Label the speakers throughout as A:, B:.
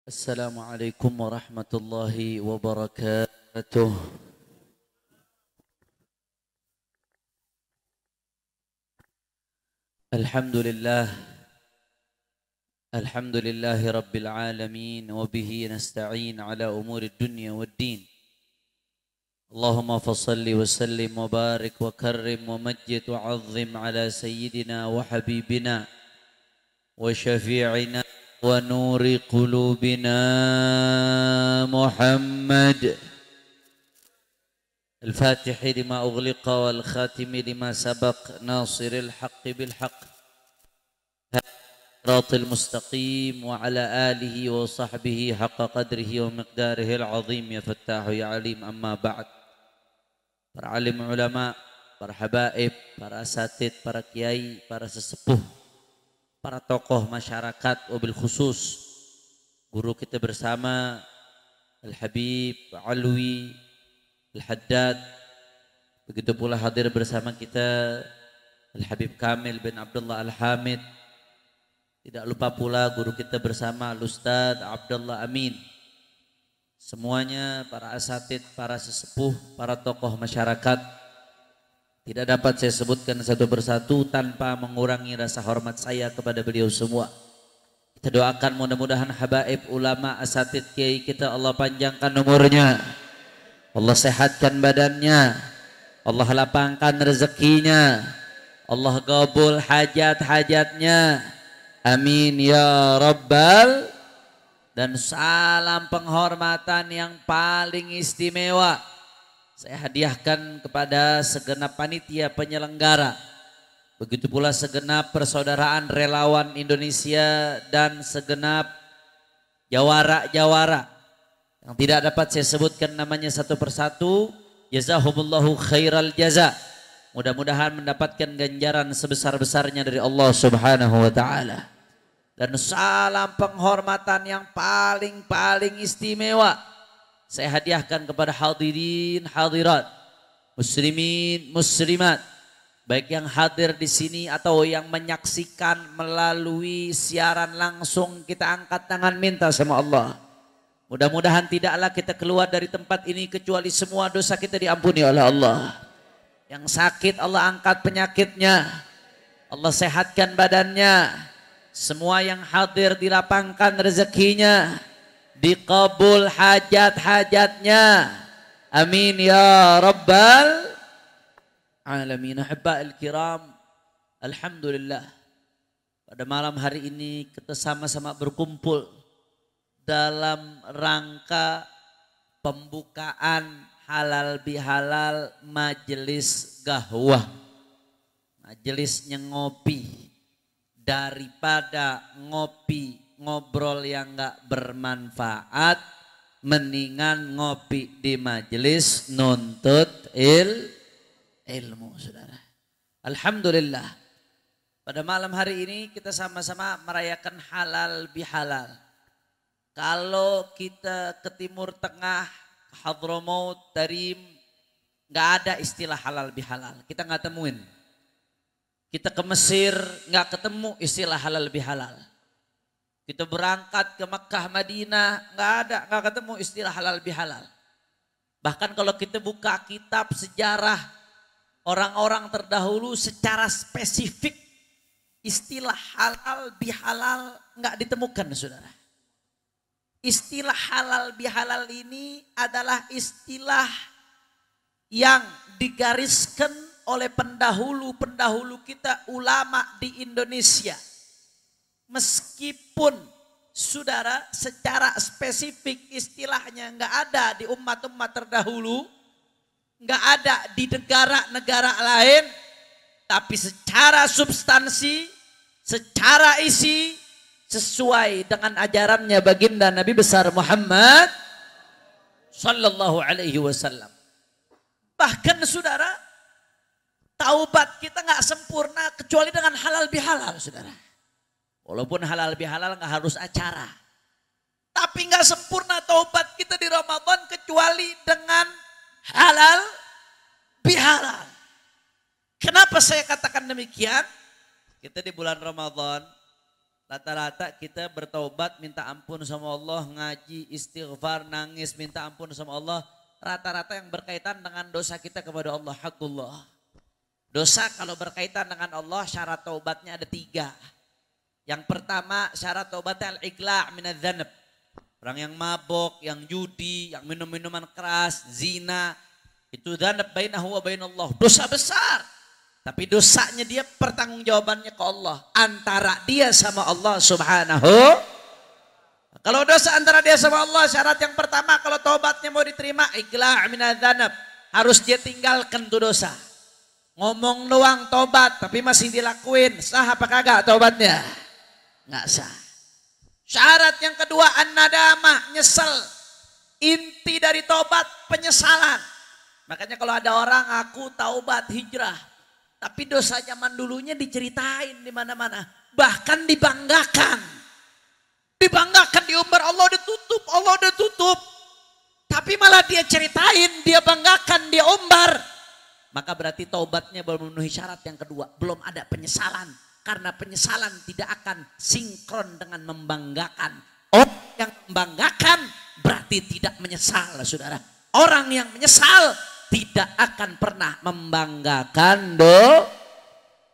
A: Assalamualaikum warahmatullahi wabarakatuh. Alhamdulillah, alhamdulillahi rabbil alamin, wa bihi nasta'in ala umuri dunya waddin. Allahumma fasalli wa sallim wa barik wa karrim wa majjid wa azzim ala sayyidina wa habibina wa syafi'ina wa nuri qulubina Muhammad الفاتح لما أغلق والخاتم لما سبق ناصر الحق بالحق صراط المستقيم وعلى آله وصحبه حق قدره ومقداره العظيم يا فتاح يا عليم. أما بعد, para alim ulama, para habaib, para asatid, para kiai, para sesepuh, para tokoh masyarakat, wabil khusus guru kita bersama Al-Habib Alwi Al-Haddad, begitu pula hadir bersama kita Al-Habib Kamil bin Abdullah Al-Hamid, tidak lupa pula guru kita bersama Al-Ustadz Abdullah Amin. Semuanya para asatid, para sesepuh, para tokoh masyarakat, tidak dapat saya sebutkan satu persatu tanpa mengurangi rasa hormat saya kepada beliau semua. Kita doakan mudah-mudahan habaib, ulama, asatid, kiai kita Allah panjangkan umurnya, Allah sehatkan badannya, Allah lapangkan rezekinya, Allah kabul hajat-hajatnya, amin ya rabbal. Dan salam penghormatan yang paling istimewa saya hadiahkan kepada segenap panitia penyelenggara, begitu pula segenap persaudaraan relawan Indonesia dan segenap jawara-jawara yang tidak dapat saya sebutkan namanya satu persatu. Jazahumullahu khairal jaza. Mudah-mudahan mendapatkan ganjaran sebesar-besarnya dari Allah Subhanahu wa taala. Dan salam penghormatan yang paling istimewa saya hadiahkan kepada hadirin hadirat, muslimin muslimat, baik yang hadir di sini atau yang menyaksikan melalui siaran langsung. Kita angkat tangan minta sama Allah, mudah-mudahan tidaklah kita keluar dari tempat ini kecuali semua dosa kita diampuni oleh Allah. Yang sakit Allah angkat penyakitnya, Allah sehatkan badannya. Semua yang hadir dilapangkan rezekinya, dikabul hajat-hajatnya, amin ya rabbal alamin. Ahibba'il kiram, alhamdulillah pada malam hari ini kita sama-sama berkumpul dalam rangka pembukaan halal bihalal majelis gahwah, majelisnya ngopi. Daripada ngopi ngobrol yang gak bermanfaat, mendingan ngopi di majelis nuntut ilmu, saudara. Alhamdulillah pada malam hari ini kita sama-sama merayakan halal bihalal. Kalau kita ke Timur Tengah, Hadramaut, Tarim, nggak ada istilah halal bihalal, kita nggak temuin. Kita ke Mesir nggak ketemu istilah halal bihalal. Kita berangkat ke Mekah, Madinah, nggak ketemu istilah halal bihalal. Bahkan kalau kita buka kitab sejarah orang-orang terdahulu secara spesifik istilah halal bihalal nggak ditemukan, saudara. Istilah halal bihalal ini adalah istilah yang digariskan oleh pendahulu-pendahulu kita, ulama di Indonesia. Meskipun saudara secara spesifik istilahnya nggak ada di umat-umat terdahulu, nggak ada di negara-negara lain, tapi secara substansi, secara isi, sesuai dengan ajarannya baginda Nabi besar Muhammad sallallahu alaihi wasallam. Bahkan saudara, taubat kita nggak sempurna kecuali dengan halal bihalal, saudara. Walaupun halal bihalal nggak harus acara, tapi nggak sempurna taubat kita di Ramadan kecuali dengan halal bihalal. Kenapa saya katakan demikian? Kita di bulan Ramadan Rata-rata kita bertaubat, minta ampun sama Allah, ngaji, istighfar, nangis, minta ampun sama Allah. Rata-rata yang berkaitan dengan dosa kita kepada Allah, haqqullah. Dosa kalau berkaitan dengan Allah, syarat taubatnya ada 3. Yang pertama, syarat taubatnya al-iqla' minadz-dzanab. Orang yang mabok, yang judi, yang minum minuman keras, zina, itu dzanab bainahu wa bainallah. Dosa besar. Tapi dosanya dia pertanggungjawabannya ke Allah. Antara dia sama Allah subhanahu. Kalau dosa antara dia sama Allah, syarat yang pertama kalau taubatnya mau diterima, iqla' minadz-dzanab. Harus dia tinggalkan tuh dosa. Ngomong doang taubat tapi masih dilakuin. Sah apa kagak taubatnya? Nggak sah. Syarat yang kedua, an-nadamah, nyesel. Inti dari taubat penyesalan. Makanya kalau ada orang aku taubat hijrah, tapi dosa zaman dulunya diceritain di mana-mana, bahkan dibanggakan. Dibanggakan, diumbar, Allah udah tutup, Allah udah tutup. Tapi malah dia ceritain, dia banggakan, dia umbar. Maka berarti taubatnya belum memenuhi syarat yang kedua, belum ada penyesalan. Karena penyesalan tidak akan sinkron dengan membanggakan. Orang yang membanggakan berarti tidak menyesal, saudara. Orang yang menyesal tidak akan pernah membanggakan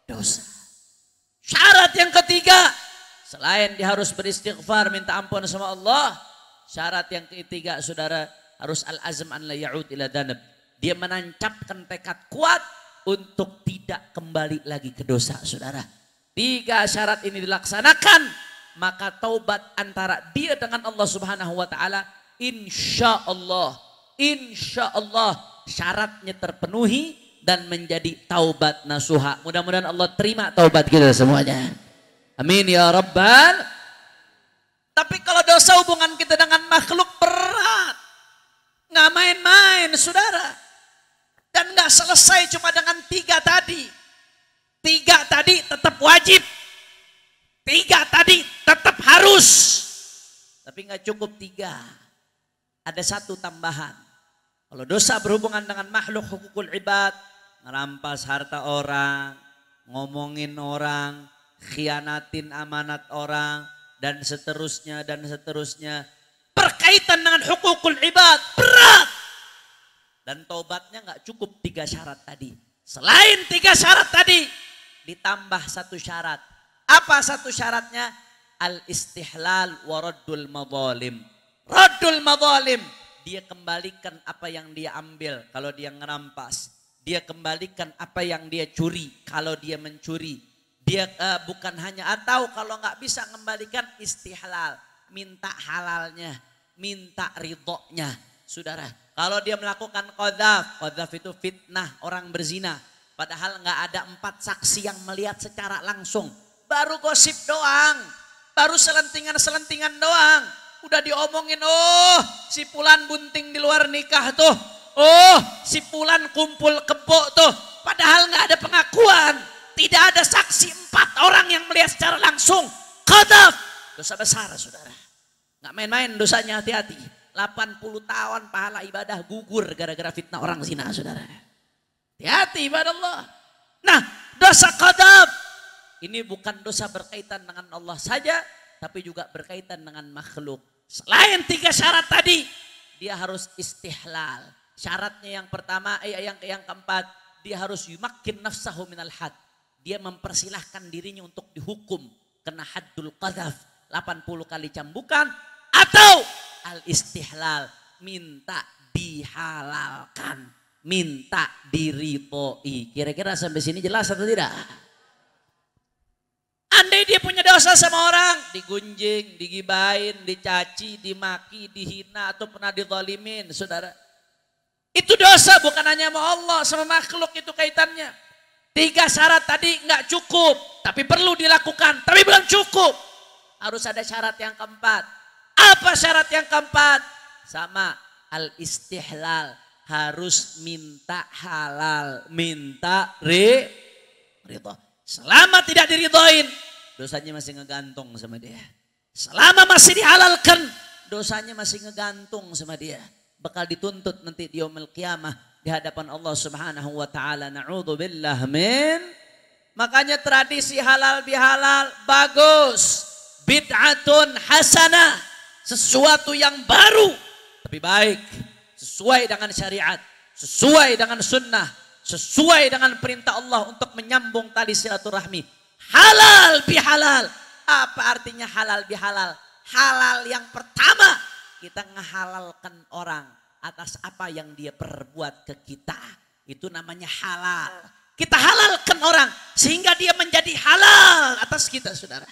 A: dosa. Syarat yang ketiga, selain dia harus beristighfar, minta ampun sama Allah. Syarat yang ketiga, saudara, harus al-azm an la ya'ud ila dzanab. Dia menancapkan tekad kuat untuk tidak kembali lagi ke dosa, saudara. 3 syarat ini dilaksanakan, maka taubat antara dia dengan Allah subhanahu wa ta'ala, insya Allah syaratnya terpenuhi dan menjadi taubat nasuha. Mudah-mudahan Allah terima taubat kita semuanya. Amin ya rabbal. Tapi kalau dosa hubungan kita dengan makhluk berat, nggak main-main, saudara. Dan nggak selesai cuma dengan 3 tadi. 3 tadi tetap wajib. 3 tadi tetap harus. Tapi nggak cukup 3. Ada 1 tambahan. Kalau dosa berhubungan dengan makhluk hukukul ibad, merampas harta orang, ngomongin orang, khianatin amanat orang, dan seterusnya, dan seterusnya. Berkaitan dengan hukukul ibad, berat. Dan taubatnya nggak cukup 3 syarat tadi. Selain 3 syarat tadi, ditambah 1 syarat. Apa 1 syaratnya? Al-istihlal wa raddul madzalim. Raddul madzalim, dia kembalikan apa yang dia ambil kalau dia ngerampas. Dia kembalikan apa yang dia curi kalau dia mencuri. Dia bukan hanya, atau kalau nggak bisa kembalikan, istihlal, minta halalnya, minta ridhonya. Saudara, kalau dia melakukan qadzaf itu fitnah, orang berzina. Padahal nggak ada 4 saksi yang melihat secara langsung. Baru gosip doang. Baru selentingan-selentingan doang. Udah diomongin, oh si Fulan bunting di luar nikah tuh. Oh si Fulan kumpul kebo tuh. Padahal nggak ada pengakuan. Tidak ada saksi, 4 orang yang melihat secara langsung. Qadzaf. Dosa besar, saudara. Nggak main-main dosanya, hati-hati. 80 tahun pahala ibadah gugur gara-gara fitnah orang zina, saudara. Hati-hati ibadah Allah. Nah, dosa qadzaf ini bukan dosa berkaitan dengan Allah saja, tapi juga berkaitan dengan makhluk. Selain 3 syarat tadi, dia harus istihlal. Syaratnya yang pertama, yang keempat, dia harus yumakkin nafsahu minal had. Dia mempersilahkan dirinya untuk dihukum kena haddul qadzaf, 80 kali cambukan, atau al-istihlal, minta dihalalkan, minta diridhoi. Kira-kira sampai sini jelas atau tidak? Andai dia punya dosa sama orang, digunjing, digibain, dicaci, dimaki, dihina, atau pernah dizalimin, saudara. Itu dosa, bukan hanya sama Allah, sama makhluk itu kaitannya. 3 syarat tadi nggak cukup, tapi perlu dilakukan, tapi belum cukup. Harus ada syarat yang keempat. Apa syarat yang keempat? Sama, al-istihlal. Harus minta halal, minta ridho. Selama tidak diridhoin, dosanya masih ngegantung sama dia. Selama masih dihalalkan, dosanya masih ngegantung sama dia. Bakal dituntut nanti di yaumil qiyamah di hadapan Allah Subhanahu wa taala. Na'udzubillah min. Makanya tradisi halal bihalal bagus. bid'atun hasanah, sesuatu yang baru tapi baik, sesuai dengan syariat, sesuai dengan sunnah, sesuai dengan perintah Allah untuk menyambung tali silaturahmi. Halal bihalal. Apa artinya halal bihalal? Halal yang pertama, kita ngehalalkan orang atas apa yang dia perbuat ke kita. Itu namanya halal. Kita halalkan orang sehingga dia menjadi halal atas kita, saudara.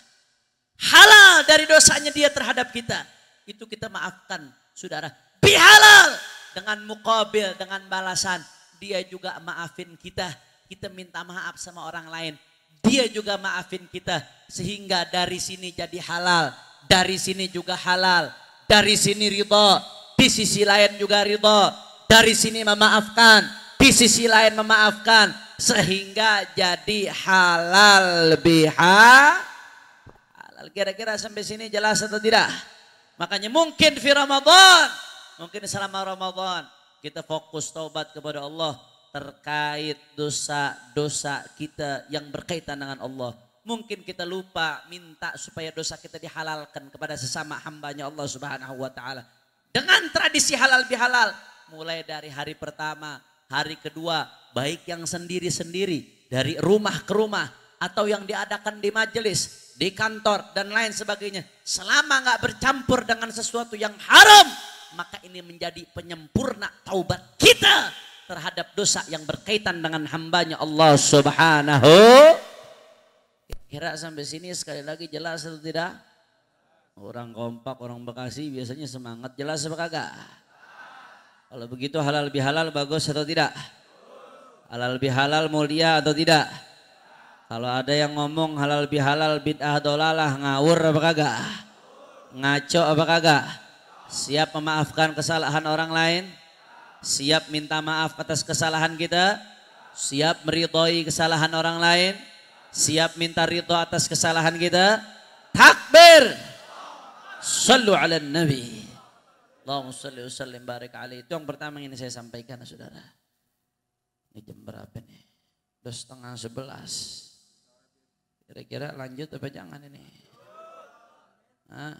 A: Halal dari dosanya dia terhadap kita. Itu kita maafkan, saudara. Bihalal, dengan muqabil, dengan balasan. Dia juga maafin kita. Kita minta maaf sama orang lain. Dia juga maafin kita. Sehingga dari sini jadi halal. Dari sini juga halal. Dari sini ridha. Di sisi lain juga ridha. Dari sini memaafkan. Di sisi lain memaafkan. Sehingga jadi halal bihalal. Kira-kira sampai sini jelas atau tidak? Makanya mungkin di Ramadan, mungkin selama Ramadan kita fokus taubat kepada Allah terkait dosa-dosa kita yang berkaitan dengan Allah. Mungkin kita lupa minta supaya dosa kita dihalalkan kepada sesama hambanya Allah Subhanahu wa ta'ala. Dengan tradisi halal bihalal, mulai dari hari pertama, hari kedua, baik yang sendiri-sendiri, dari rumah ke rumah, atau yang diadakan di majelis, di kantor dan lain sebagainya, selama nggak bercampur dengan sesuatu yang haram, maka ini menjadi penyempurna taubat kita terhadap dosa yang berkaitan dengan hambanya Allah Subhanahu. Kira sampai sini sekali lagi jelas atau tidak? Orang kompak, orang Bekasi biasanya semangat, jelas apa kagak? Kalau begitu halal bihalal bagus atau tidak? Halal bihalal mulia atau tidak? Kalau ada yang ngomong halal bihalal bid'ah dolalah, ngawur apa kagak? Ngaco apa kagak? Siap memaafkan kesalahan orang lain? Siap minta maaf atas kesalahan kita? Siap meridhoi kesalahan orang lain? Siap minta ridho atas kesalahan kita? Takbir! Sallu ala nabi. Allahumma salli wa sallim barik alaihi. Itu yang pertama yang ini saya sampaikan, saudara. Ini jam berapa nih? 10:30. Kira-kira lanjut apa jangan ini? Hah?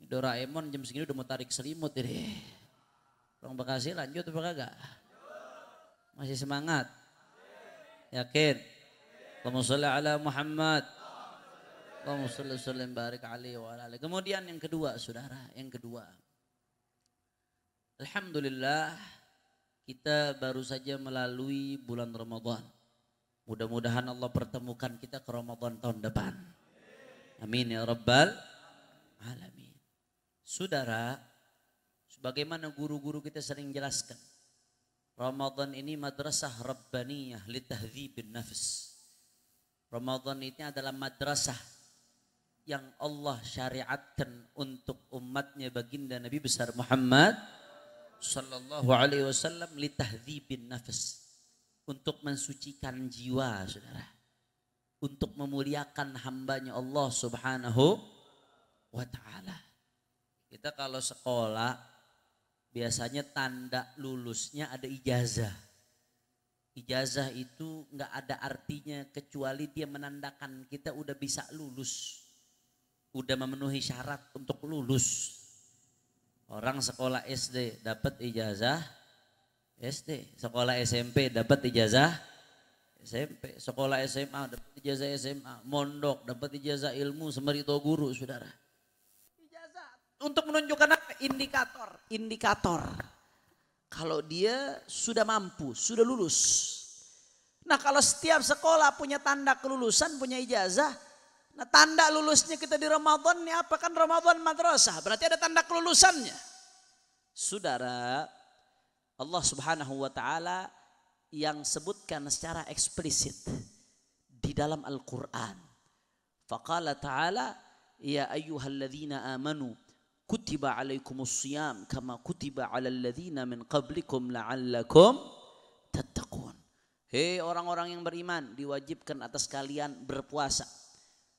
A: Doraemon jam segini udah mau tarik selimut ini. Orang Bekasi lanjut apa kagak? Masih semangat? Yakin? Allahumma sholli ala Muhammad. Allahumma sholli wa sallim barik alaihi wa ala alihi. Kemudian yang kedua, saudara, yang kedua. Alhamdulillah kita baru saja melalui bulan Ramadan. Mudah-mudahan Allah pertemukan kita ke Ramadan tahun depan. Amin ya rabbal alamin. Saudara, sebagaimana guru-guru kita sering jelaskan, Ramadan ini madrasah rabbaniyah li tahdzibin nafs. Ramadan ini adalah madrasah yang Allah syariatkan untuk umatnya baginda Nabi besar Muhammad sallallahu alaihi wasallam li tahdzibin nafs. Untuk mensucikan jiwa, saudara. Untuk memuliakan hambanya Allah Subhanahu wa ta'ala. Kita kalau sekolah biasanya tanda lulusnya ada ijazah. Ijazah itu nggak ada artinya kecuali dia menandakan kita udah bisa lulus. Udah memenuhi syarat untuk lulus. Orang sekolah SD dapat ijazah SD, sekolah SMP dapat ijazah SMP, sekolah SMA dapat ijazah SMA, mondok dapat ijazah ilmu semerito guru, saudara. Ijazah untuk menunjukkan apa? Indikator. Kalau dia sudah mampu, sudah lulus. Nah kalau setiap sekolah punya tanda kelulusan, punya ijazah, nah tanda lulusnya kita di Ramadan ini apa? Kan Ramadan madrasah, berarti ada tanda kelulusannya. Saudara, Allah Subhanahu wa ta'ala yang sebutkan secara eksplisit di dalam Al-Quran. Faqala ta'ala, ya ayyuhalladzina amanu kutiba alaikumus siyam kama kutiba alal ladzina min qablikum la'allakum tattaqun. Hei orang-orang yang beriman, diwajibkan atas kalian berpuasa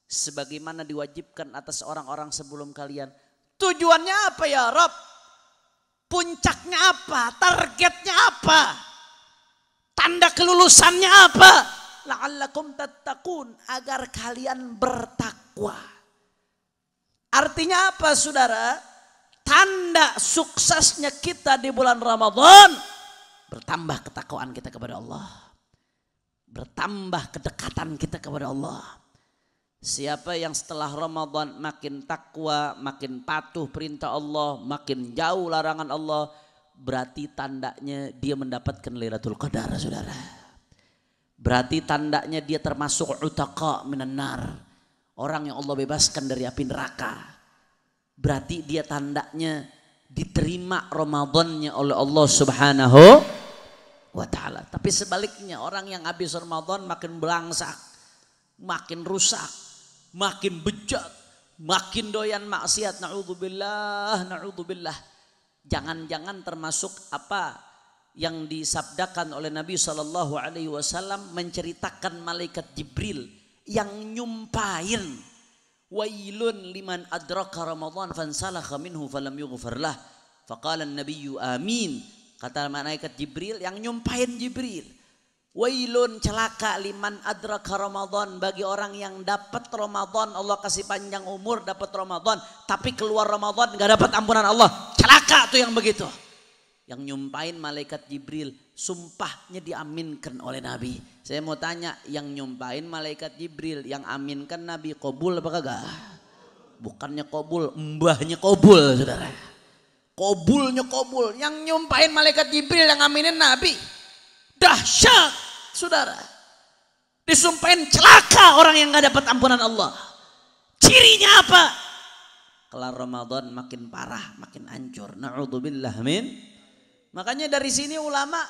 A: sebagaimana diwajibkan atas orang-orang sebelum kalian. Tujuannya apa ya Rabb? Puncaknya apa? Targetnya apa? Tanda kelulusannya apa? La'allakum tattaqun, agar kalian bertakwa.
B: takwa. Artinya apa saudara? Tanda suksesnya kita di bulan Ramadan, bertambah ketakwaan kita kepada Allah. Bertambah kedekatan kita kepada Allah. Siapa yang setelah Ramadan makin takwa, makin patuh perintah Allah, makin jauh larangan Allah, berarti tandanya dia mendapatkan Lailatul Qadar saudara. Berarti tandanya dia termasuk utaqa minan nar, orang yang Allah bebaskan dari api neraka. Berarti dia tandanya diterima Ramadannya oleh Allah Subhanahu wa ta'ala. Tapi sebaliknya orang yang habis Ramadan makin belangsak, makin rusak, makin bejat, makin doyan maksiat. Na'udzubillah, na'udzubillah. Jangan-jangan termasuk apa yang disabdakan oleh Nabi SAW menceritakan malaikat Jibril yang nyumpahin, wailun liman adraka Ramadan fansalakha minhu falam yughfar lah. Faqala an-nabiyyu amin. Kata malaikat Jibril yang nyumpahin Jibril, wailun celaka liman adraka Ramadan, bagi orang yang dapat Ramadan, Allah kasih panjang umur dapat Ramadan, tapi keluar Ramadan gak dapat ampunan Allah. Celaka tuh yang begitu. Yang nyumpahin malaikat Jibril, sumpahnya diaminkan oleh Nabi. Saya mau tanya, yang nyumpahin malaikat Jibril, yang aminkan Nabi, qabul apa kagak? Bukannya qabul, mbahnya qabul saudara. Qabulnya qabul, yang nyumpahin malaikat Jibril, yang aminin Nabi. Dahsyat saudara. Disumpahin celaka orang yang gak dapat ampunan Allah. Cirinya apa? Kelar Ramadan makin parah, makin hancur. Na'udzubillah min. Makanya dari sini ulama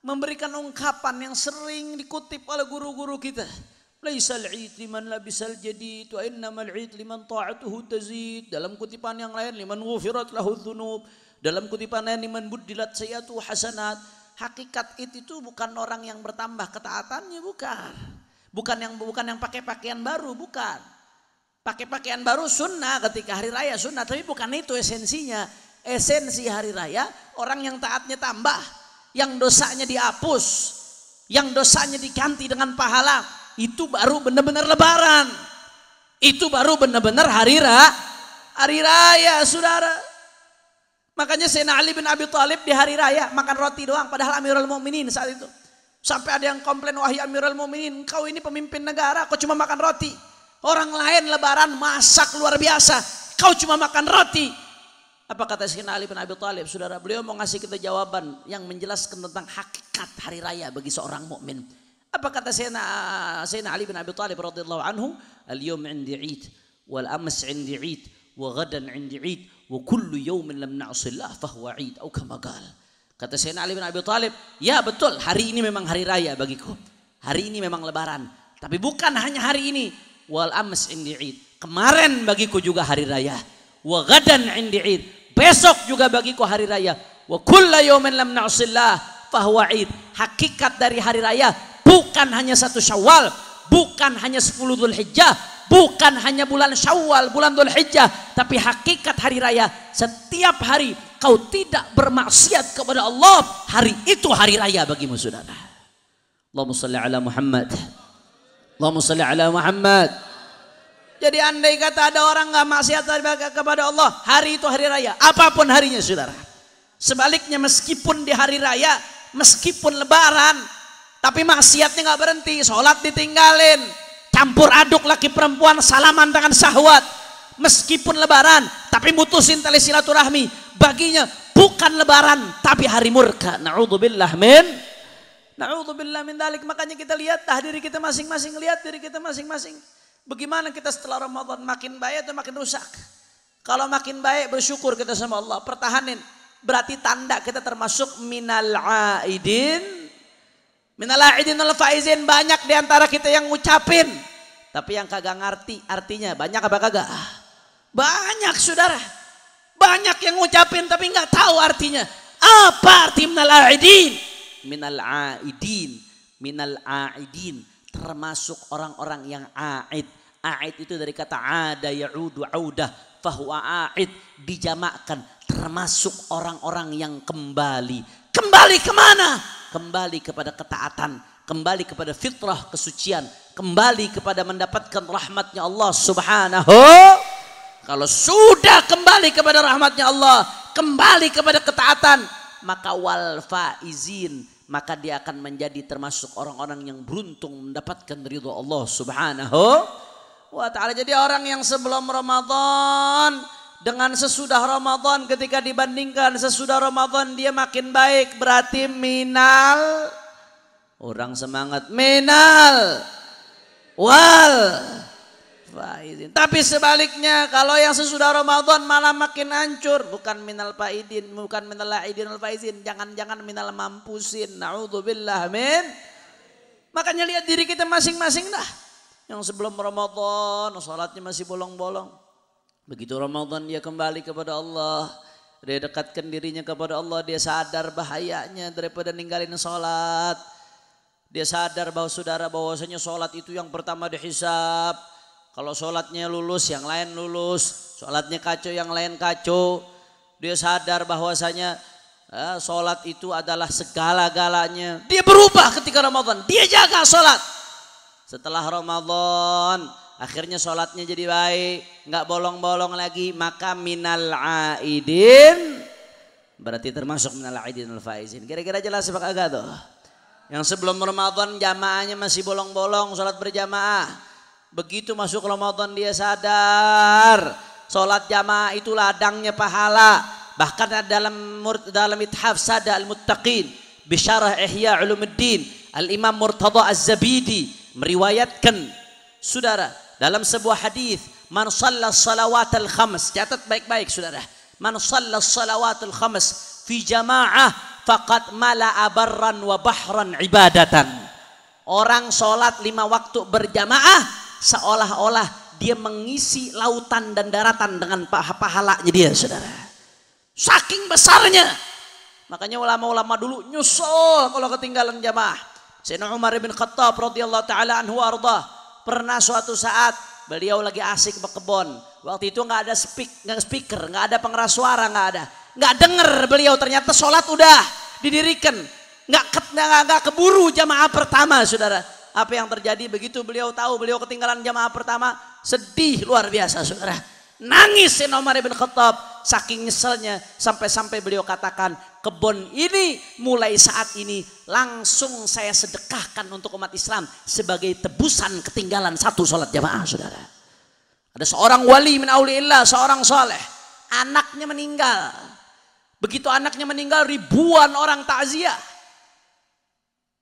B: memberikan ungkapan yang sering dikutip oleh guru-guru kita. Laisal 'id liman labisal jadid wa innamal 'id liman ta'atuhu tazid. Dalam kutipan yang lain liman ghufirat lahu dzunub. Dalam kutipan lain liman buddilat sayyi'atu hasanat. Hakikat itu bukan orang yang bertambah ketaatannya, bukan. Bukan yang pakai pakaian baru, bukan. Pakai pakaian baru sunnah ketika hari raya sunnah, tapi bukan itu esensinya. Esensi hari raya orang yang taatnya tambah, yang dosanya dihapus, yang dosanya diganti dengan pahala. Itu baru benar-benar lebaran. Itu baru benar-benar hari raya saudara. Makanya Sayyidina Ali bin Abi Thalib di hari raya makan roti doang, padahal Amirul Mukminin saat itu. Sampai ada yang komplain, wahai Amirul Mukminin, kau ini pemimpin negara, kau cuma makan roti. Orang lain lebaran masak luar biasa, kau cuma makan roti. Apa kata Sayyidina Ali bin Abi Thalib saudara? Beliau mau ngasih kita jawaban yang menjelaskan tentang hakikat hari raya bagi seorang mukmin. Apa kata Sayyidina Ali bin Abi Thalib radhiyallahu anhu? Al-yawm 'indi 'id wal ams 'indi 'id wa ghadan 'indi 'id wa kullu yawmin lam na'sillah fahuwa 'id atau kama qala. Kata Sayyidina Ali bin Abi Thalib, ya betul, hari ini memang hari raya bagiku. Hari ini memang lebaran, tapi bukan hanya hari ini. Wal ams 'indi 'id. Kemarin bagiku juga hari raya. Wa ghadan 'indi 'id. Besok juga bagiku hari raya. Wa kullu yawmin lam na'sillah fahuwa 'id. Hakikat dari hari raya bukan hanya 1 Syawal, bukan hanya 10 Dzulhijjah, bukan hanya bulan Syawal, bulan Dzulhijjah, tapi hakikat hari raya setiap hari kau tidak bermaksiat kepada Allah, hari itu hari raya bagimu saudara. Allahumma shalli ala Muhammad. Allahumma shalli ala Muhammad. Jadi andai kata ada orang enggak maksiat kepada Allah, hari itu hari raya, apapun harinya saudara. Sebaliknya meskipun di hari raya, meskipun lebaran, tapi maksiatnya nggak berhenti, sholat ditinggalin, campur aduk laki perempuan, salaman dengan syahwat, meskipun lebaran, tapi mutusin tali silaturahmi, baginya bukan lebaran, tapi hari murka. Na'udzubillah min, na'udzubillah min dalik. Makanya kita lihat diri kita masing-masing, lihat diri kita masing-masing. Bagaimana kita setelah Ramadan, makin baik atau makin rusak? Kalau makin baik bersyukur kita sama Allah, pertahanin. Berarti tanda kita termasuk minal aidin. Minal aidin wal faizin, banyak diantara kita yang ngucapin tapi yang kagak ngerti artinya. Banyak apa kagak? Banyak saudara, banyak yang ngucapin tapi nggak tahu artinya. Apa arti minal aidin? Minal aidin, minal aidin termasuk orang-orang yang aid. Aid itu dari kata ada ya'udu audah, fahuwa aid, dijamakkan, termasuk orang-orang yang kembali. Kembali kemana? Kembali kepada ketaatan, kembali kepada fitrah kesucian, kembali kepada mendapatkan rahmatnya Allah Subhanahu. Kalau sudah kembali kepada rahmatnya Allah, kembali kepada ketaatan, maka wal faizin, maka dia akan menjadi termasuk orang-orang yang beruntung mendapatkan ridho Allah Subhanahu wa ta'ala. Jadi orang yang sebelum Ramadan dengan sesudah Ramadan, ketika dibandingkan sesudah Ramadan dia makin baik, berarti minal, orang semangat, minal wal faizin. Tapi sebaliknya kalau yang sesudah Ramadan malah makin hancur, bukan minal faidin, bukan minal laidin al faizin, jangan-jangan minal mampusin, naudzubillah min. Makanya lihat diri kita masing-masing dah. Yang sebelum Ramadan salatnya masih bolong-bolong, begitu Ramadan dia kembali kepada Allah, dia dekatkan dirinya kepada Allah, dia sadar bahayanya daripada ninggalin salat. Dia sadar bahwa bahwasanya salat itu yang pertama dihisab. Kalau sholatnya lulus, yang lain lulus. Sholatnya kacau, yang lain kacau. Dia sadar bahwasanya sholat itu adalah segala-galanya. Dia berubah ketika Ramadan. Dia jaga sholat. Setelah Ramadan, akhirnya sholatnya jadi baik. Nggak bolong-bolong lagi. Maka minal aidin, berarti termasuk minal aidin al faizin. Kira-kira jelas apa kagak tuh? Yang sebelum Ramadan jamaahnya masih bolong-bolong, sholat berjamaah. Begitu masuk Ramadan dia sadar sholat jamaah itu ladangnya pahala. Bahkan dalam ithaf Sada al-Muttaqin bisyarah Ihya Ulumuddin, Al-Imam Murtada Az-Zabidi meriwayatkan, saudara, dalam sebuah hadis, man shalla salawatal khams, catat baik-baik saudara, man shalla salawatal khams fi jamaah faqad mala'a barran wa bahran ibadatan. Orang sholat 5 waktu berjamaah seolah-olah dia mengisi lautan dan daratan dengan pahalanya dia, saudara. Saking besarnya. Makanya ulama-ulama dulu nyusul kalau ketinggalan jamaah. Sayyidina Umar bin Khattab radhiyallahu taala anhu arda, pernah suatu saat beliau lagi asik berkebun. Waktu itu nggak ada speaker, nggak ada pengeras suara, nggak denger beliau. Ternyata sholat udah didirikan, nggak keburu jamaah pertama, saudara. Apa yang terjadi begitu beliau tahu beliau ketinggalan jamaah pertama, sedih luar biasa, saudara. Nangis Sayyidina Umar bin Khattab saking nyeselnya, sampai-sampai beliau katakan, kebun ini mulai saat ini langsung saya sedekahkan untuk umat Islam sebagai tebusan ketinggalan satu sholat jamaah, saudara. Ada seorang wali min auliillah, seorang soleh, anaknya meninggal. Begitu anaknya meninggal, ribuan orang takziah.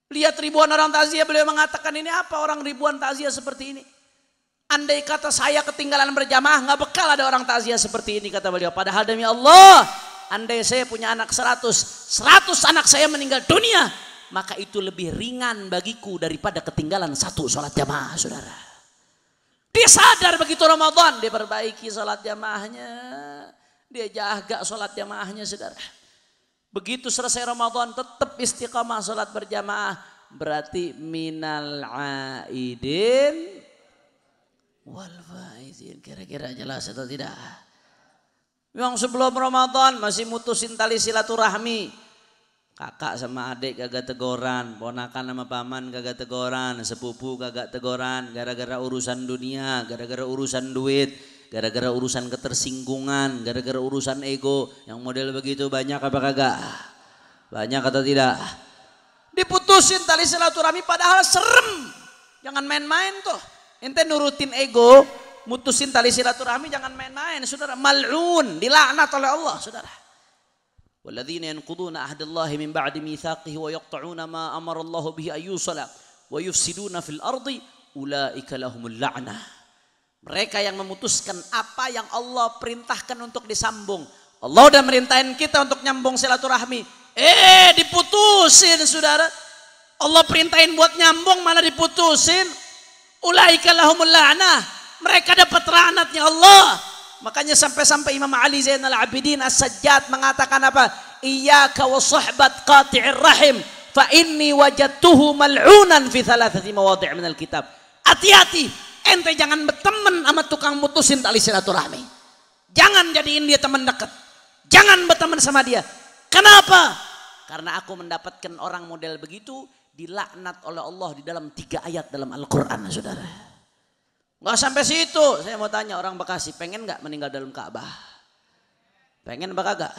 B: Lihat ribuan orang takziah, beliau mengatakan, ini apa orang ribuan takziah seperti ini? Andai kata saya ketinggalan berjamaah, nggak bekal ada orang takziah seperti ini, kata beliau. Padahal demi Allah, andai saya punya anak 100 anak saya meninggal dunia, maka itu lebih ringan bagiku daripada ketinggalan satu sholat jamaah, saudara. Dia sadar begitu Ramadan, dia perbaiki sholat jamaahnya, dia jaga sholat jamaahnya, saudara. Begitu selesai Ramadan tetap istiqamah sholat berjamaah, berarti minal aidin wal faizin. Kira-kira jelas atau tidak? Yang sebelum Ramadan masih mutusin tali silaturahmi, kakak sama adik kagak teguran, ponakan sama paman kagak teguran, sepupu kagak teguran, gara-gara urusan dunia, gara-gara urusan duit, gara-gara urusan ketersinggungan, gara-gara urusan ego. Yang model begitu banyak apa kagak? Banyak atau tidak? Diputusin tali silaturahmi padahal serem. Jangan main-main tuh. Ente nurutin ego, mutusin tali silaturahmi, jangan main-main, saudara. Mal'un, dilaknat oleh Allah, saudara. Walladzina yanquduna ahdallahi min ba'di mitsaqihi wa yaqta'una ma amara Allahu bihi ayyusala wa yufsiduna fil ardi ulaika lahumul la'nah. Mereka yang memutuskan apa yang Allah perintahkan untuk disambung. Allah udah merintahin kita untuk nyambung silaturahmi. Diputusin, saudara. Allah perintahin buat nyambung malah diputusin. Ulaika lahumul la'nah. Mereka dapat laknatnya Allah. Makanya sampai-sampai Imam Ali Zainal Abidin As-Sajjad mengatakan apa? Iyyaka wa suhbat qati'ir rahim fa inni wajadtuhu mal'unan fi thalathati mawadhi' minal kitab. Hati-hati. Ente jangan berteman sama tukang mutusin tali silaturahmi. Jangan jadiin dia teman dekat. Jangan berteman sama dia. Kenapa? Karena aku mendapatkan orang model begitu dilaknat oleh Allah di dalam 3 ayat dalam Al-Quran, saudara. Nggak sampai situ, saya mau tanya orang Bekasi, pengen nggak meninggal dalam Ka'bah? Pengen apa kagak?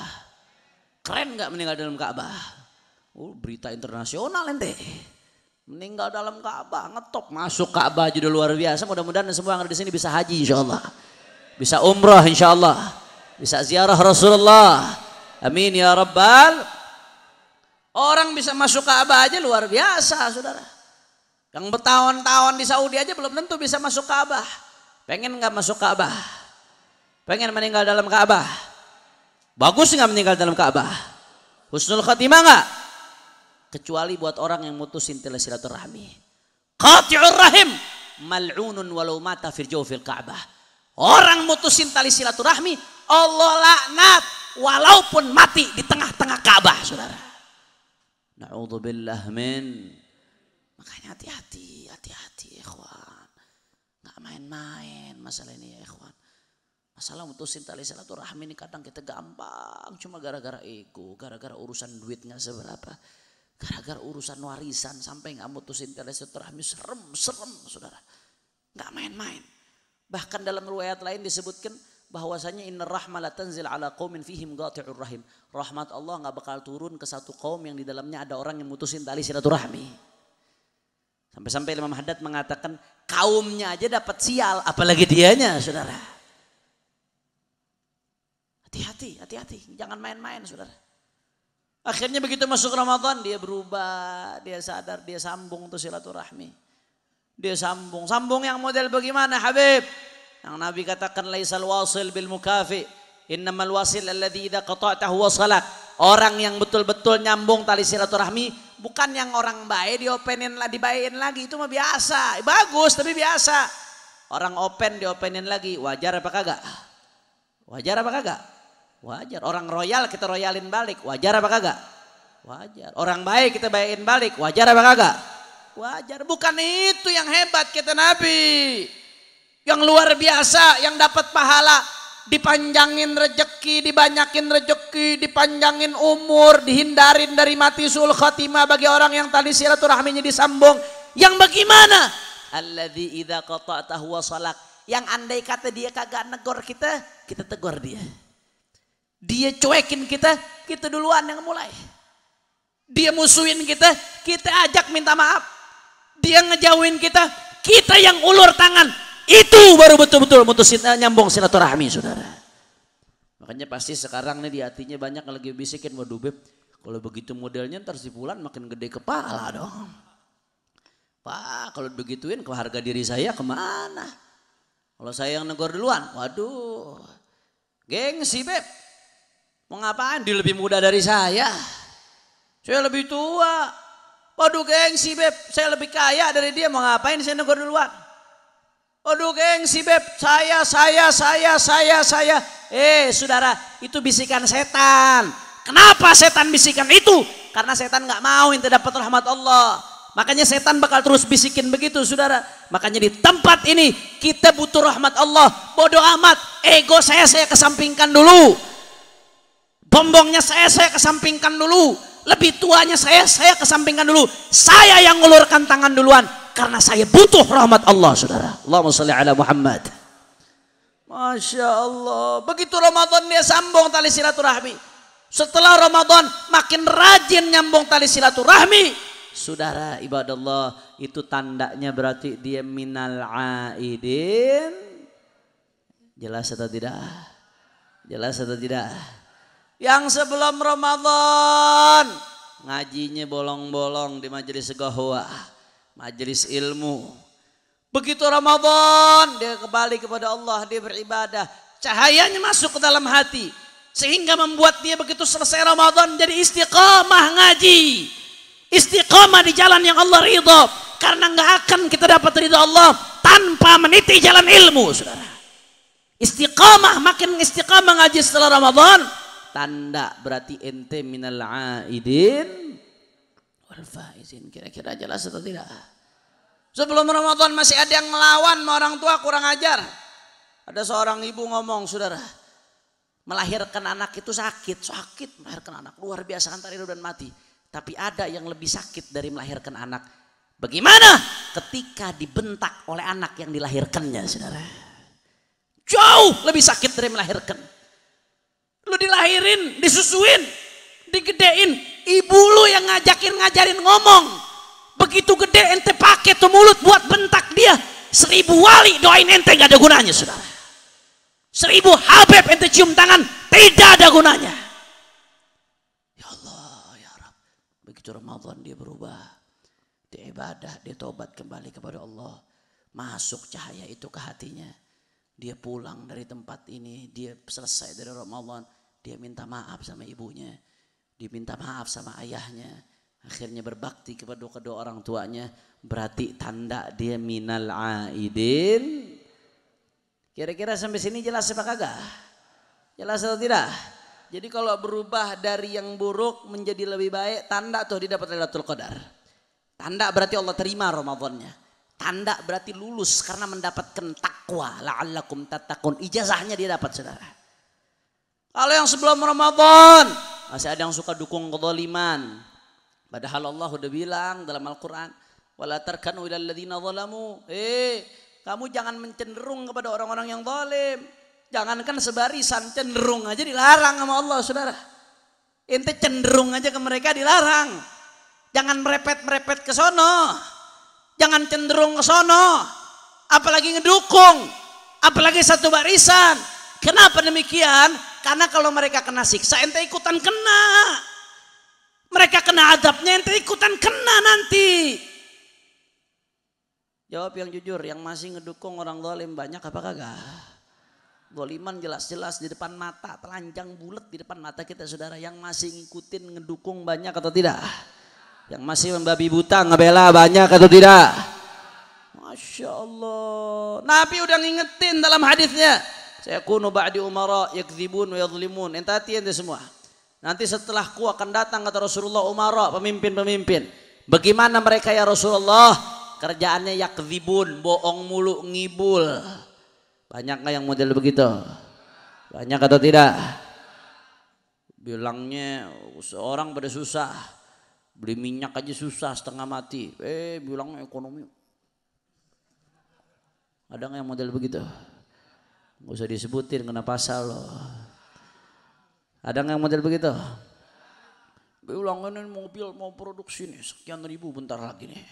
B: Keren nggak meninggal dalam Ka'bah? Berita internasional ente. Meninggal dalam Ka'bah, ngetop masuk Ka'bah aja udah luar biasa. Mudah-mudahan semua yang ada di sini bisa haji insyaallah. Bisa umrah insyaallah. Bisa ziarah Rasulullah. Amin ya rabbal. Orang bisa masuk Ka'bah aja luar biasa, saudara. Yang bertahun-tahun di Saudi aja belum tentu bisa masuk Ka'bah. Pengen nggak masuk Ka'bah? Pengen meninggal dalam Ka'bah? Bagus nggak meninggal dalam Ka'bah? Husnul khatimah nggak? Kecuali buat orang yang mutusin tali silaturahmi. Qati'ur rahim mal'unun walau mata fil jawfil Ka'bah. Orang mutusin tali silaturahmi Allah laknat walaupun mati di tengah-tengah Ka'bah, saudara. Na'udzubillah min. Makanya hati-hati ikhwan. Nggak main-main masalah ini ya ikhwan. Masalah mutusin tali silaturahmi ini kadang kita gampang cuma gara-gara ego, gara-gara urusan duit nggak seberapa. Gara-gara urusan warisan sampai nggak mutusin tali silaturahmi, serem saudara, nggak main-main. Bahkan dalam riwayat lain disebutkan bahwasanya inna rahmah la tanzil ala qaumin fihim qati'ur rahim. Rahmat Allah nggak bakal turun ke satu kaum yang di dalamnya ada orang yang mutusin tali silaturahmi. Sampai-sampai Imam Haddad mengatakan kaumnya aja dapat sial, apalagi dianya, saudara. Hati-hati, jangan main-main, saudara. Akhirnya begitu masuk Ramadan dia berubah, dia sadar, dia sambung tuh silaturahmi. Dia sambung yang model bagaimana Habib? Yang Nabi katakan laisal wasil bil mukafi, innamal wasil alladzi idza qata'tahu wasalak. Orang yang betul-betul nyambung tali silaturahmi bukan yang orang baik dibayain lagi, itu mah biasa. Bagus tapi biasa. Orang open diopenin lagi, wajar apa kagak? Wajar apa kagak? Wajar. Orang royal kita royalin balik, wajar apa kagak? Wajar. Orang baik kita bayain balik, wajar apa kagak? Wajar. Bukan itu yang hebat kata Nabi. Yang luar biasa, yang dapat pahala, dipanjangin rejeki, dibanyakin rejeki, dipanjangin umur, dihindarin dari mati sul khatimah bagi orang yang tali silaturahminya disambung. Yang bagaimana? Alladzi idza qata'tahu wasalak. Yang andai kata dia kagak negor kita tegur dia. Dia cuekin kita duluan yang mulai. Dia musuhin kita ajak minta maaf. Dia ngejauhin kita yang ulur tangan. Itu baru betul-betul mutusin nyambung silaturahmi, saudara. Makanya pasti sekarang nih di hatinya banyak yang lagi bisikin, waduh Beb, kalau begitu modelnya ntar si Fulan makin gede kepala dong. Pak, kalau begituin ke harga diri saya kemana? Kalau saya yang negor duluan, waduh, gengsi Beb. Mau ngapain? Dia lebih muda dari saya lebih tua. Waduh gengsi Beb, saya lebih kaya dari dia, mau ngapain saya negor duluan? Waduh gengsi Beb, saya. Saudara, itu bisikan setan. Kenapa setan bisikan itu? Karena setan gak mau ente dapat rahmat Allah. Makanya setan bakal terus bisikin begitu, saudara. Makanya di tempat ini kita butuh rahmat Allah. Bodoh amat, ego saya kesampingkan dulu. Bombongnya saya kesampingkan dulu. Lebih tuanya saya kesampingkan dulu. Saya yang ngulurkan tangan duluan. Karena saya butuh rahmat Allah, saudara. Allahumma sholli ala Muhammad. Masya Allah. Begitu Ramadan dia sambung tali silaturahmi. Setelah Ramadan makin rajin nyambung tali silaturahmi. Saudara ibadallah, itu tandanya berarti dia minal aidin. Jelas atau tidak? Jelas atau tidak? Yang sebelum Ramadan ngajinya bolong-bolong di majelis gahwah, majelis ilmu. Begitu Ramadan dia kembali kepada Allah, dia beribadah, cahayanya masuk ke dalam hati sehingga membuat dia begitu selesai Ramadan jadi istiqamah ngaji, istiqamah di jalan yang Allah ridha. Karena nggak akan kita dapat ridha Allah tanpa meniti jalan ilmu, saudara. Istiqamah, makin istiqamah ngaji setelah Ramadan, tanda berarti ente minal aidin wal faizin. Kira-kira jelas atau tidak? Sebelum Ramadan masih ada yang ngelawan sama orang tua, kurang ajar. Ada seorang ibu ngomong, saudara, melahirkan anak itu sakit melahirkan anak luar biasa antara hidup dan mati. Tapi ada yang lebih sakit dari melahirkan anak. Bagaimana ketika dibentak oleh anak yang dilahirkannya, saudara? Jauh lebih sakit dari melahirkan. Lu dilahirin, disusuin, digedein, ibu lu yang ngajarin ngomong. Begitu gede ente pakai tuh mulut buat bentak dia. 1000 wali doain ente gak ada gunanya, saudara. 1000 habib ente cium tangan, tidak ada gunanya. Ya Allah, ya Rabb. Begitu Ramadan dia berubah. Dia ibadah, dia tobat kembali kepada Allah. Masuk cahaya itu ke hatinya. Dia pulang dari tempat ini, dia selesai dari Ramadan. Dia minta maaf sama ibunya. Dia minta maaf sama ayahnya. Akhirnya berbakti kepada kedua orang tuanya. Berarti tanda dia minal aidin. Kira-kira sampai sini jelas apa kagak? Jelas atau tidak? Jadi kalau berubah dari yang buruk menjadi lebih baik, tanda tuh didapat Lailatul Qadar. Tanda berarti Allah terima Ramadannya. Tanda berarti lulus karena mendapatkan takwa. La'allakum tattaqun. Ijazahnya dia dapat, saudara. Kalau yang sebelum Ramadan masih ada yang suka dukung kezaliman. Padahal Allah udah bilang dalam Al-Quran, wala tarkanu ilal ladzina zalamu. Kamu jangan mencenderung kepada orang-orang yang zalim. Jangankan sebarisan, cenderung aja dilarang sama Allah, saudara. Ente cenderung aja ke mereka dilarang. Jangan merepet-merepet ke sono. Jangan cenderung ke sono. Apalagi ngedukung. Apalagi satu barisan. Kenapa demikian? Karena kalau mereka kena siksa, ente ikutan kena. Mereka kena adabnya, ente ikutan kena nanti. Jawab yang jujur, yang masih ngedukung orang zalim banyak apa kagak? Zaliman jelas-jelas di depan mata, telanjang bulat di depan mata kita, saudara. Yang masih ngikutin, ngedukung banyak atau tidak? Yang masih membabi buta, ngebela banyak atau tidak? Masya Allah. Nabi udah ngingetin dalam hadisnya. Saya kunu ba'di umara yakdzibun wa yadhlimun. Ente hati ente semua. Nanti setelahku akan datang kata Rasulullah umara, pemimpin-pemimpin. Bagaimana mereka ya Rasulullah? Kerjaannya yakdzibun, bohong mulu, ngibul. Banyak nggak yang model begitu? Banyak atau tidak? Bilangnya seorang pada susah. Beli minyak aja susah, setengah mati. Bilangnya ekonomi. Ada nggak yang model begitu? Gak usah disebutin kena pasal loh. Ada nggak yang model begitu? Bilang ini mobil mau produksi nih sekian ribu bentar lagi nih.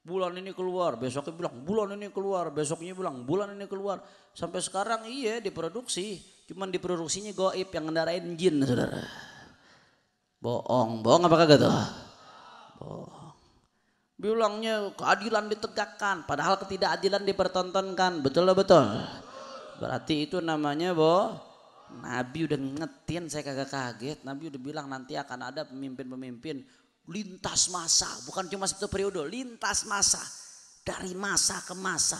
B: Bulan ini keluar, besoknya bilang bulan ini keluar, besoknya bilang bulan ini keluar. Sampai sekarang iya diproduksi, cuman diproduksinya goib yang ngendarain jin, saudara. Bohong, bohong apa kagak tuh? Bohong. Bilangnya keadilan ditegakkan, padahal ketidakadilan dipertontonkan, betul lah betul. Berarti itu namanya Nabi udah ngingetin, saya kagak kaget. Nabi udah bilang nanti akan ada pemimpin-pemimpin lintas masa, bukan cuma satu periode, lintas masa. Dari masa ke masa,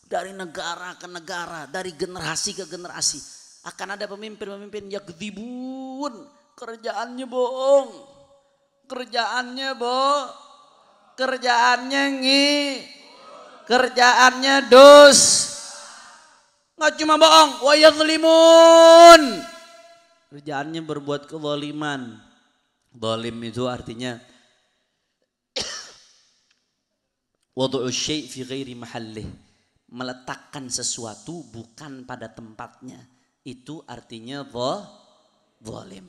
B: dari negara ke negara, dari generasi ke generasi. Akan ada pemimpin-pemimpin yakdzibun, kerjaannya bohong. Kerjaannya kerjaannya kerjaannya dos. Nggak cuma bohong, wa yadzlimun. Kerjaannya berbuat kezaliman. Zalim itu artinya wadu'u syai' fi ghairi mahallih, meletakkan sesuatu bukan pada tempatnya. Itu artinya zalim.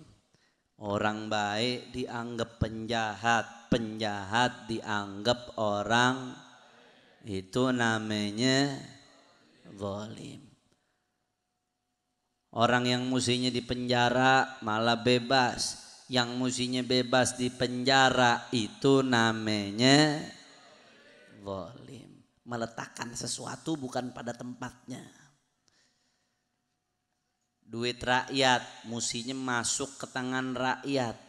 B: Orang baik dianggap penjahat, penjahat dianggap orang, itu namanya zalim. Orang yang mestinya di penjara malah bebas, yang mestinya bebas di penjara, itu namanya zalim. Meletakkan sesuatu bukan pada tempatnya. Duit rakyat mestinya masuk ke tangan rakyat,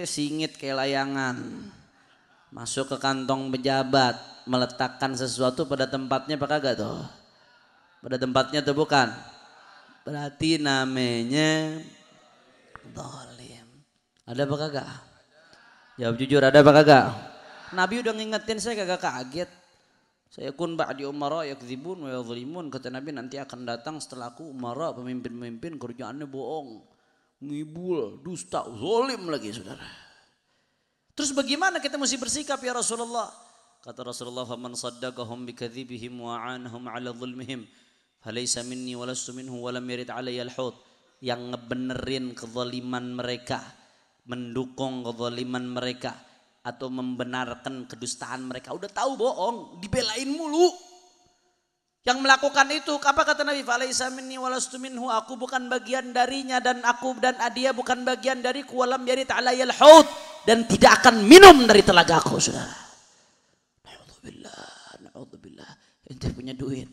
B: singit kayak layangan masuk ke kantong pejabat. Meletakkan sesuatu pada tempatnya apa kagak tuh? Pada tempatnya tuh bukan? Berarti namanya zalim. Ada apa kagak? Jawab jujur, ada apa kagak? Nabi udah ngingetin, saya kagak kaget. Saya kun ba'di umara yakdzibun wa yadhlimun. Kata Nabi nanti akan datang setelahku umara, pemimpin-pemimpin kerjaannya bohong, ngibul, dusta, zalim lagi, saudara. Terus bagaimana kita mesti bersikap ya Rasulullah? Kata Rasulullah, "Faman saddaqahum bikadzibihim wa 'anahum 'ala dhulmihim, falaysa minni wa lastu minhu wa lam yarid 'alayya al-hud." Yang ngebenerin kezaliman mereka, mendukung kezaliman mereka, atau membenarkan kedustaan mereka, udah tahu bohong, dibelain mulu. Yang melakukan itu, apa kata Nabi? "Falaysa minni wa lastu minhu." Aku bukan bagian darinya dan dia bukan bagian dariku. Wa lam yarid 'alayya al-hud, dan tidak akan minum dari telagaku, saudara. Na'udzubillah. Ente punya duit,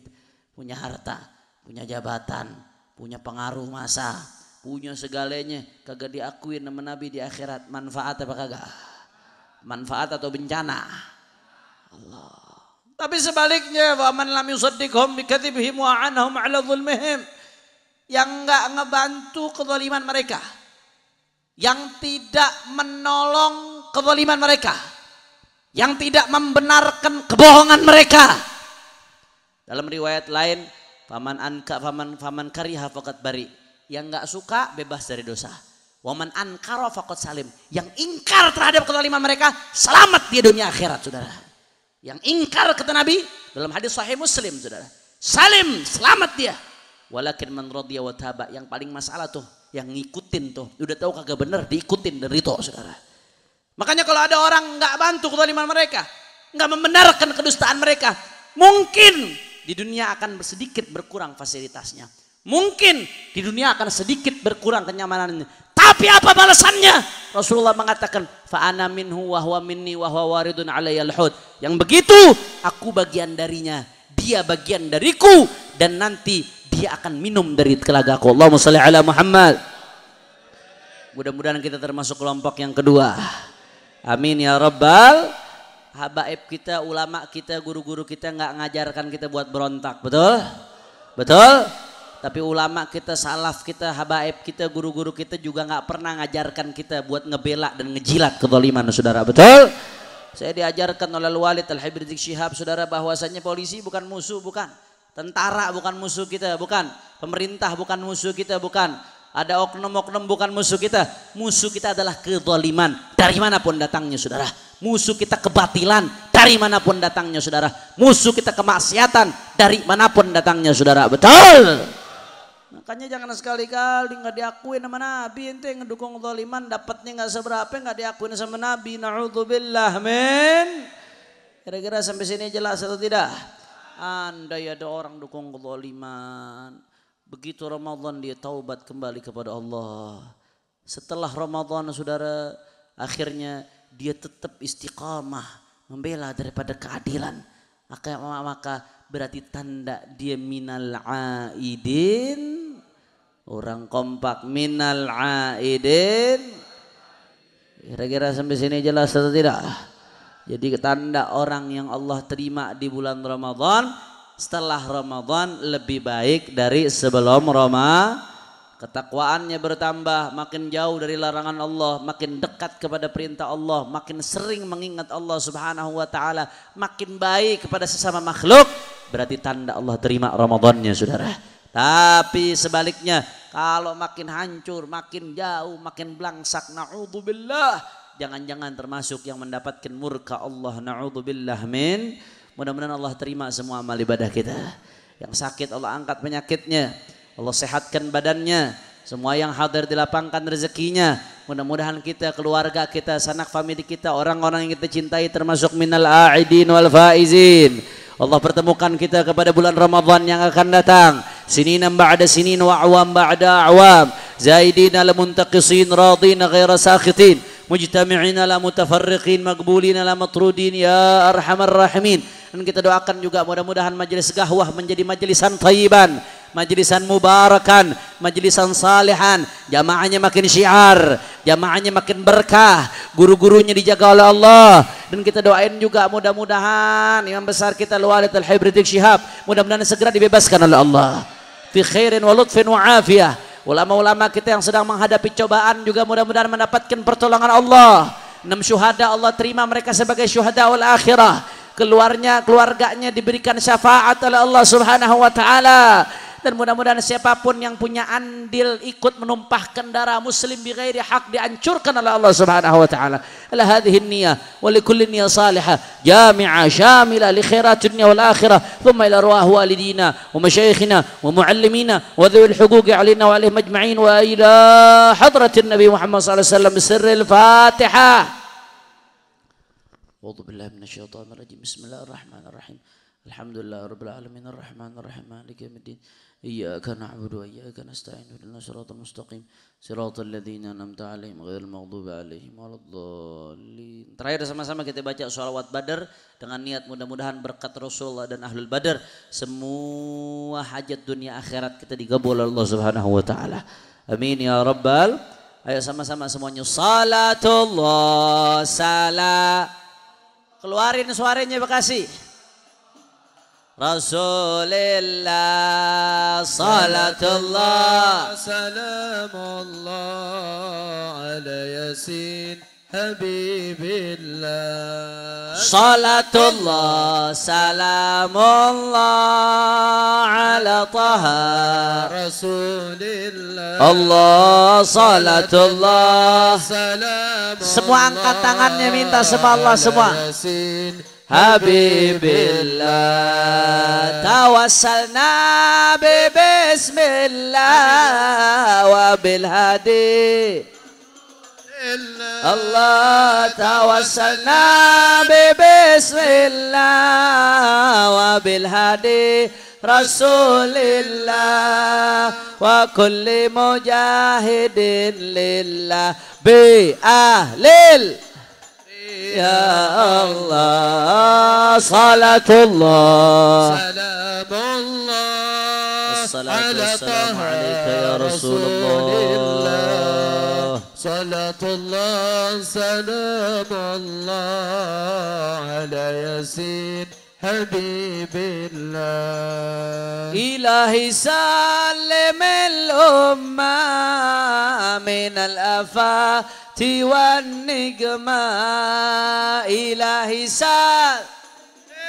B: punya harta, punya jabatan, punya pengaruh massa, punya segalanya, kagak diakuin sama Nabi di akhirat. Manfaat apa kagak? Manfaat atau bencana? Allah. Tapi sebaliknya, wa man lam yusaddiqhum bikadzibihim wa 'anhum 'ala dhulmihim, yang enggak ngebantu kezaliman mereka, yang tidak menolong kezaliman mereka, yang tidak membenarkan kebohongan mereka. Dalam riwayat lain, faman kariha faqad bari, yang enggak suka bebas dari dosa. Waman ankara faqad salim, yang ingkar terhadap kezaliman mereka selamat di dunia akhirat, saudara. Yang ingkar, kata Nabi dalam hadis sahih Muslim, saudara, salim, selamat dia. Walakin man radiya wa taba, yang paling masalah tuh yang ngikutin tuh, udah tahu kagak bener diikutin dari itu, saudara. Makanya kalau ada orang nggak bantu kezaliman mereka, nggak membenarkan kedustaan mereka, mungkin di dunia akan sedikit berkurang fasilitasnya, mungkin di dunia akan sedikit berkurang kenyamanannya. Tapi apa balasannya? Rasulullah mengatakan, fa ana minhu wa huwa minni wa huwa waridun alayya al-hud. Yang begitu, aku bagian darinya, dia bagian dariku, dan nanti dia akan minum dari telagaku. Allahumma shalli ala Muhammad. Mudah-mudahan kita termasuk kelompok yang kedua. Amin ya rabbal. Habaib kita, ulama kita, guru-guru kita nggak ngajarkan kita buat berontak, betul? Betul? Tapi ulama kita, salaf kita, habaib kita, guru-guru kita juga nggak pernah ngajarkan kita buat ngebela dan ngejilat kezaliman, saudara, betul? Saya diajarkan oleh Al-Walid Al-Habib Rizik Syihab, saudara, bahwasanya polisi bukan musuh, bukan. Tentara bukan musuh kita, bukan. Pemerintah bukan musuh kita, bukan. Ada oknum-oknum bukan musuh kita. Musuh kita adalah kezaliman, dari manapun datangnya, saudara. Musuh kita kebatilan, dari manapun datangnya, saudara. Musuh kita kemaksiatan, dari manapun datangnya, saudara, betul? Makanya jangan sekali-kali nggak diakuin sama Nabi, ente ngedukung zaliman, dapatnya nggak seberapa, nggak diakuin sama Nabi. Na'udzubillah, men. Kira-kira sampai sini jelas atau tidak? Andai ada orang dukung kezaliman, begitu Ramadan dia taubat kembali kepada Allah. Setelah Ramadan, saudara, akhirnya dia tetap istiqamah membela daripada keadilan. Maka berarti tanda dia minal aidin. Orang kompak, minal aidin. Kira-kira sampai sini jelas atau tidak? Jadi tanda orang yang Allah terima di bulan Ramadan, setelah Ramadan lebih baik dari sebelum Ramadan. Ketakwaannya bertambah, makin jauh dari larangan Allah, makin dekat kepada perintah Allah, makin sering mengingat Allah Subhanahu wa taala, makin baik kepada sesama makhluk, berarti tanda Allah terima Ramadannya, saudara. Tapi sebaliknya, kalau makin hancur, makin jauh, makin belangsak, na'udzubillah, jangan-jangan termasuk yang mendapatkan murka Allah, na'udzubillah, min. Mudah-mudahan Allah terima semua amal ibadah kita. Yang sakit Allah angkat penyakitnya, Allah sehatkan badannya. Semua yang hadir dilapangkan rezekinya. Mudah-mudahan kita, keluarga kita, sanak famili kita, orang-orang yang kita cintai termasuk minal a'idin wal faizin. Allah pertemukan kita kepada bulan Ramadan yang akan datang. Sininan ba'da sinin wa awam ba'da awam. Zaidina la muntaqisin radina ghaira sakhitin. Mujtami'ina la mutafarriqin maqbulina la matrudin ya arhamar rahimin. Dan kita doakan juga mudah-mudahan majelis gahwah menjadi majlisan thayyiban, majlisan mubarakan, majlisan salihan, jamaahnya makin syiar, jamaahnya makin berkah, guru-gurunya dijaga oleh Allah. Dan kita doain juga mudah-mudahan imam besar kita Al-Walid Al-Habib Rizik Syihab mudah-mudahan segera dibebaskan oleh Allah fi khairin wa lutfin wa afiyah. Ulama-ulama kita yang sedang menghadapi cobaan juga mudah-mudahan mendapatkan pertolongan Allah. 6 syuhada Allah terima mereka sebagai syuhada ul akhirah. Keluarganya diberikan syafaat oleh Allah Subhanahu wa taala. Dan mudah-mudahan siapapun yang punya andil ikut menumpahkan darah muslim bighairi hak dihancurkan oleh Allah Subhanahu wa taala. Ala hadhihi niyyah wa likulli niyyah salihah jami'ah syamilah li khairat dunya wal akhirah. Thumma ila arwah walidina wa masyayikhina wa muallimina wa dhul huquqi alaina wa alaihim ajma'in wa ila hadratin nabi Muhammad sallallahu alaihi wasallam bisirril Fatihah. A'udzu billahi minasyaitonir rajim. Bismillahirrahmanirrahim. Alhamdulillah rabbil alamin arrahmanir rahim maliki yaumiddin. Iyyaka na'budu wa iyyaka nasta'in ihdinas siratal mustaqim siratal ladzina an'amta 'alaihim ghairil maghdubi 'alaihim waladdallin. Terakhir sama-sama kita baca sholawat Badar dengan niat mudah-mudahan berkat Rasulullah dan ahlul Badar semua hajat dunia akhirat kita digabul oleh Allah Subhanahu wa taala. Amin ya rabbal. Ayo sama-sama semuanya salatullah salam. Keluarin suaranya Bekasi. Rasulillah salatullah
C: salamullah ala yasin habibillah
B: salatullah salamullah ala taha
C: rasulillah
B: Allah salatullah
C: salamullah
B: semua angkat tangannya minta sama Allah semua Habibillah tawassalna bismillah wa bil hadi Allah tawassalna bismillah wa bil hadi Rasulillah wa kulli mujahidin lillah bi ahlil Ya Allah salatullah
C: salamullah
B: Assalamualaikum ya Rasulullah
C: salatullah salamullah ala yasin habibillah
B: ilahi salim al-ummah min al-afat والنجمة إلهي سال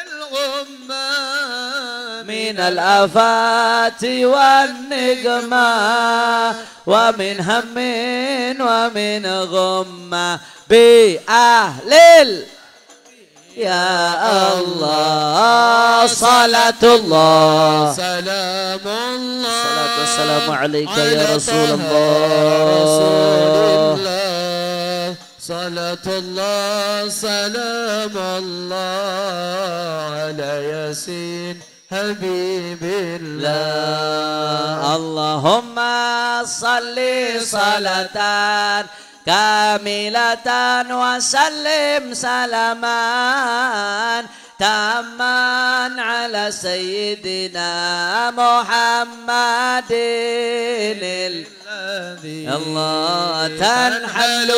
C: الغمة
B: من الآفات والنجمة ومن هم ومن غمة بأهل يا الله صلاة الله
C: سلام الله
B: صلاة والسلام عليك يا رسول الله
C: صلاة الله سلام الله على ياسين حبيب الله
B: اللهم صل صلاة كاملة وسلم سلاما تاما على سيدنا محمد الله تنحل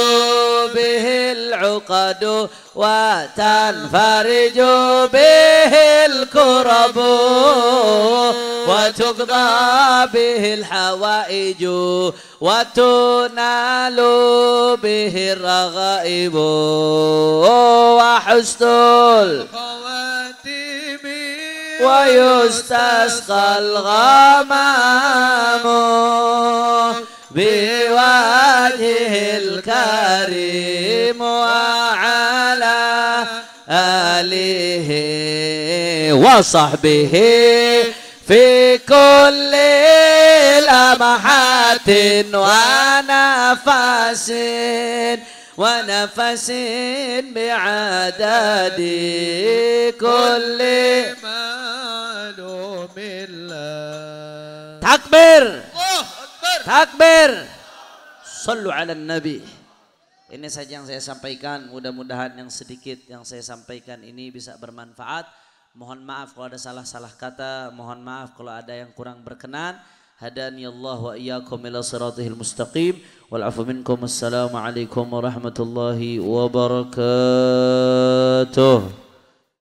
B: به العقد وتنفرج به الكرب وتقضى به الحوائج وتنال به الرغائب وحسن الخواتم ويستسقى الغمام بوجه الكريم وعلى آله وصحبه في كل لمحات ونفس بعدد كل معلوم الله تكبير takbir sallu ala nabi. Ini saja yang saya sampaikan, mudah-mudahan yang sedikit yang saya sampaikan ini bisa bermanfaat. Mohon maaf kalau ada salah-salah kata, mohon maaf kalau ada yang kurang berkenan. Hadaniyallah wa iyyakum ila siratal mustaqim wal afu minkum. Assalamualaikum warahmatullahi wabarakatuh.